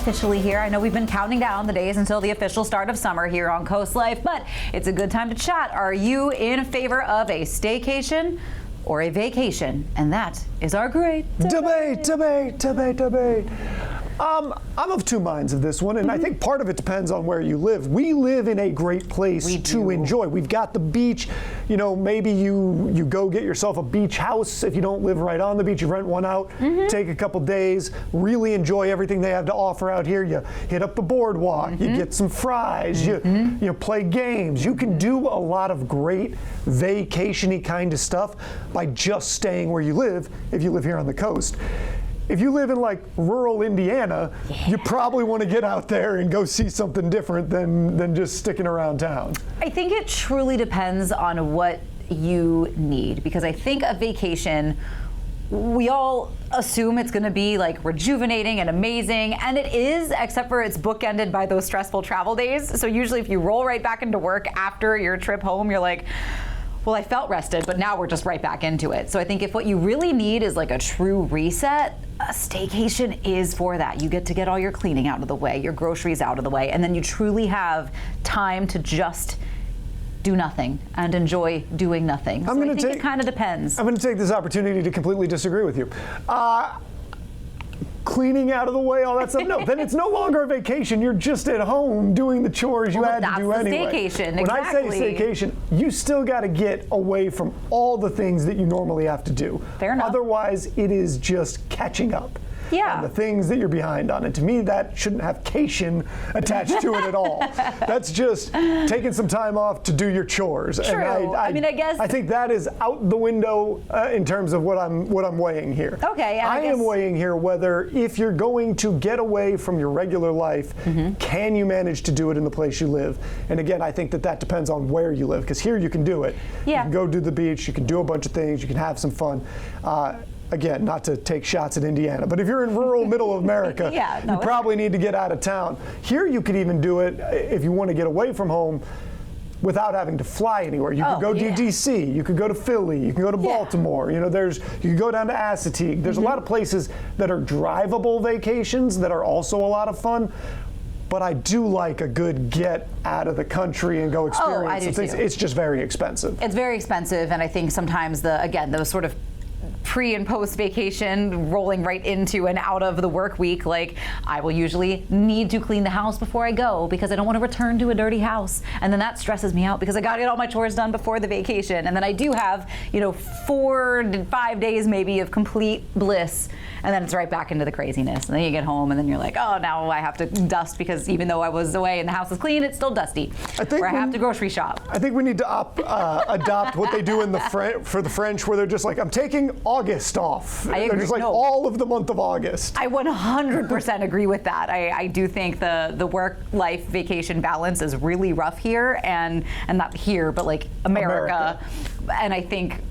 officially here. I know we've been counting down the days until the official start of summer here on CoastLife, but it's a good time to chat. Are you in favor of a staycation or a vacation? And that is our great debate. I'm of two minds of this one, and I think part of it depends on where you live. We live in a great place to enjoy. We've got the beach. You know, maybe you go get yourself a beach house. If you don't live right on the beach, you rent one out, take a couple days, really enjoy everything they have to offer out here. You hit up the boardwalk, you get some fries, you play games. You can do a lot of great vacation-y kind of stuff by just staying where you live if you live here on the coast. If you live in like rural Indiana, you probably want to get out there and go see something different than just sticking around town. I think it truly depends on what you need, because I think a vacation, we all assume it's going to be like rejuvenating and amazing, and it is, except for it's bookended by those stressful travel days. So usually if you roll right back into work after your trip home, you're like, well, I felt rested, but now we're just right back into it. So I think if what you really need is like a true reset, a staycation is for that. You get to get all your cleaning out of the way, your groceries out of the way, and then you truly have time to just do nothing and enjoy doing nothing. So I think it kind of depends. I'm going to take this opportunity to completely disagree with you. Cleaning out of the way, all that stuff. No, then it's no longer a vacation. You're just at home doing the chores you had to do anyway. Staycation, when I say staycation, you still got to get away from all the things that you normally have to do. Fair enough. Otherwise, it is just catching up. On the things that you're behind on. And to me, that shouldn't have cation attached to it at all. That's just taking some time off to do your chores. True. And I think that is out the window in terms of what I'm weighing here. Okay. I am weighing here whether if you're going to get away from your regular life, can you manage to do it in the place you live? And again, I think that depends on where you live, because here you can do it. You can go to the beach, you can do a bunch of things, you can have some fun. Again, not to take shots at Indiana, but if you're in rural middle of America, you probably need to get out of town. Here you could even do it if you want to get away from home without having to fly anywhere. You could go to DC, you could go to Philly, you can go to Baltimore. You know, you can go down to Assateague. There's a lot of places that are drivable vacations that are also a lot of fun. But I do like a good get out of the country and go experience some things. It's just very expensive. It's very expensive, and I think sometimes those sort of pre and post vacation rolling right into and out of the work week, like I will usually need to clean the house before I go because I don't want to return to a dirty house, and then that stresses me out because I got to get all my chores done before the vacation, and then I do have 4 to 5 days maybe of complete bliss, and then it's right back into the craziness, and then you get home and then you're like, oh, now I have to dust because even though I was away and the house is clean, it's still dusty. I have to grocery shop. I think we need to adopt what they do in for the French, where they're just like, I'm taking August off. I agree. They're just like all of the month of August. I 100% agree with that. I do think the work-life vacation balance is really rough here, and not here, but like America. And I think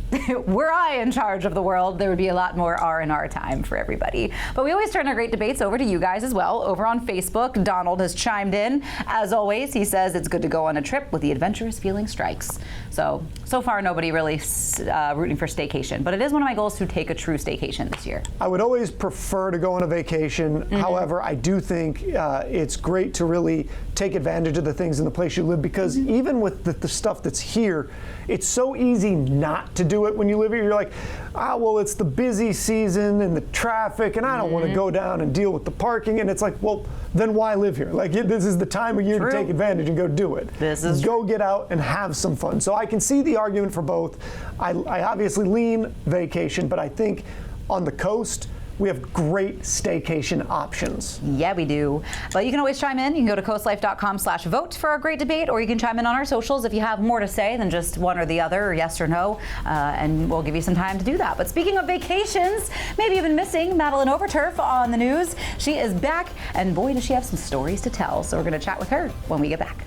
were I in charge of the world, there would be a lot more R&R time for everybody. But we always turn our great debates over to you guys as well. Over on Facebook, Donald has chimed in. As always, he says it's good to go on a trip with the adventurous feeling strikes. So far, nobody really rooting for staycation. But it is one of my goals to take a true staycation this year. I would always prefer to go on a vacation. However, I do think it's great to really take advantage of the things in the place you live, because even with the stuff that's here, it's so easy not to do it when you live here. You're like, well, it's the busy season and the traffic, and I don't want to go down and deal with the parking. And it's like, well, then why live here? Like, this is the time of year to take advantage and go do it. Go get out and have some fun. So I can see the argument for both. I obviously lean vacation, but I think on the coast, we have great staycation options. Yeah, we do. But you can always chime in. You can go to coastlife.com/vote for our great debate, or you can chime in on our socials if you have more to say than just one or the other, or yes or no, and we'll give you some time to do that. But speaking of vacations, maybe you've been missing Madeline Overturf on the news. She is back, and boy, does she have some stories to tell. So we're going to chat with her when we get back.